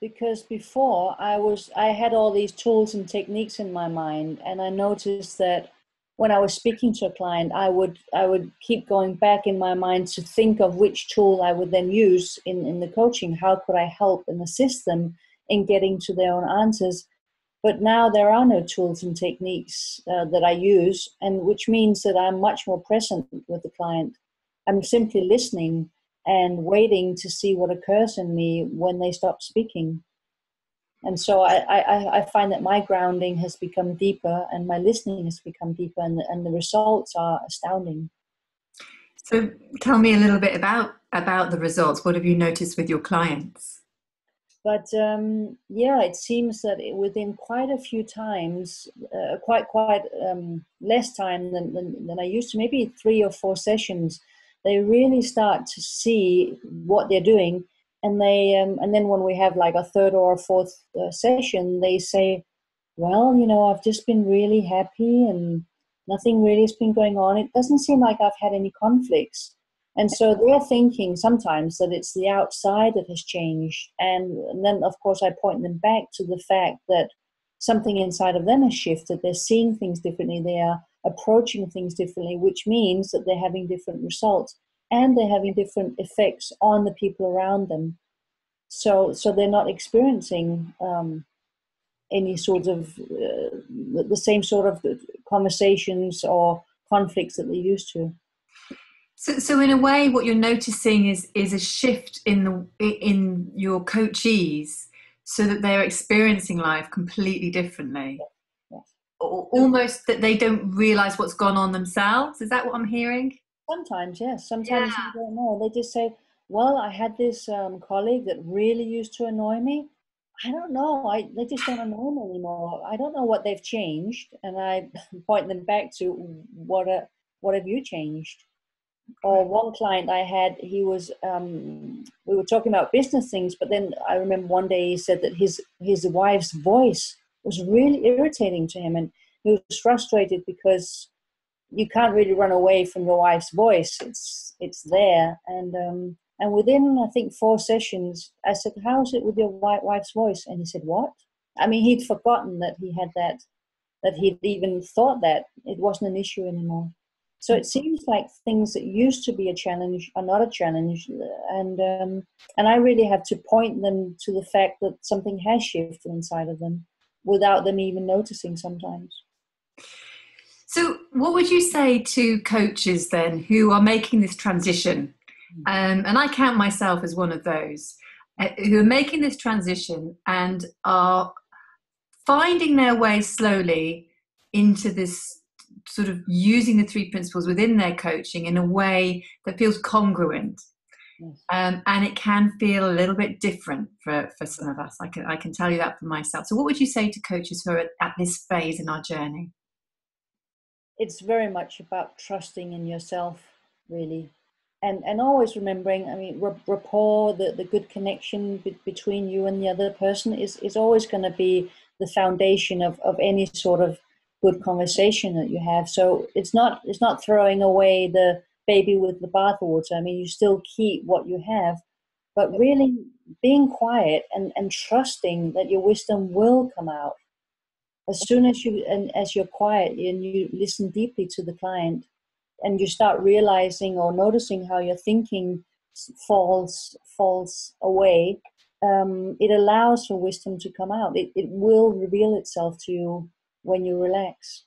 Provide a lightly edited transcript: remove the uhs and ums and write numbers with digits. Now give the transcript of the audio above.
because before I had all these tools and techniques in my mind, and I noticed that when I was speaking to a client, I would keep going back in my mind to think of which tool I would then use in the coaching. How could I help and assist them in getting to their own answers? But now there are no tools and techniques that I use, and which means that I'm much more present with the client. I'm simply listening and waiting to see what occurs in me when they stop speaking. And so I find that my grounding has become deeper and my listening has become deeper, and the results are astounding. So tell me a little bit about the results. What have you noticed with your clients? But yeah, it seems that within quite a few times, quite less time than I used to, maybe 3 or 4 sessions, they really start to see what they're doing. And and then when we have like a third or a fourth session, they say, well, I've just been really happy and nothing really has been going on. It doesn't seem like I've had any conflicts. And so they're thinking sometimes that it's the outside that has changed. And then, of course, I point them back to the fact that something inside of them has shifted. They're seeing things differently. They are approaching things differently, which means that they're having different results and they're having different effects on the people around them. So they're not experiencing any sort of the same sort of conversations or conflicts that they used to. So in a way, what you're noticing is a shift in your coachees, so that they're experiencing life completely differently, Yes. or almost that they don't realize what's gone on themselves. Is that what I'm hearing? Sometimes, yes. Yeah. Sometimes they don't know. They just say, "Well, I had this colleague that really used to annoy me. I don't know. They just don't annoy me anymore. I don't know what they've changed." And I point them back to what have you changed? Or one client I had, he was we were talking about business things, but then I remember one day he said that his wife's voice was really irritating to him, and he was frustrated because you can't really run away from your wife's voice. It's there, and within I think 4 sessions, I said, "How's it with your wife's voice?" And he said, "What?" I mean, he'd forgotten that he had that he'd even thought that it wasn't an issue anymore. So it seems like things that used to be a challenge are not a challenge, and I really have to point them to the fact that something has shifted inside of them without them even noticing sometimes. So what would you say to coaches then who are making this transition? And I count myself as one of those who are making this transition and are finding their way slowly into this sort of using the 3 principles within their coaching in a way that feels congruent. Yes. And it can feel a little bit different for some of us. I can tell you that for myself. So what would you say to coaches who are at this phase in our journey? It's very much about trusting in yourself, really. And always remembering, I mean, rapport, the good connection between you and the other person is always going to be the foundation of any sort of good conversation that you have. So it's not throwing away the baby with the bathwater. I mean, you still keep what you have, but really being quiet and trusting that your wisdom will come out. As soon as as you're quiet and you listen deeply to the client, and you start realizing or noticing how your thinking falls away, it allows for wisdom to come out. It will reveal itself to you when you relax.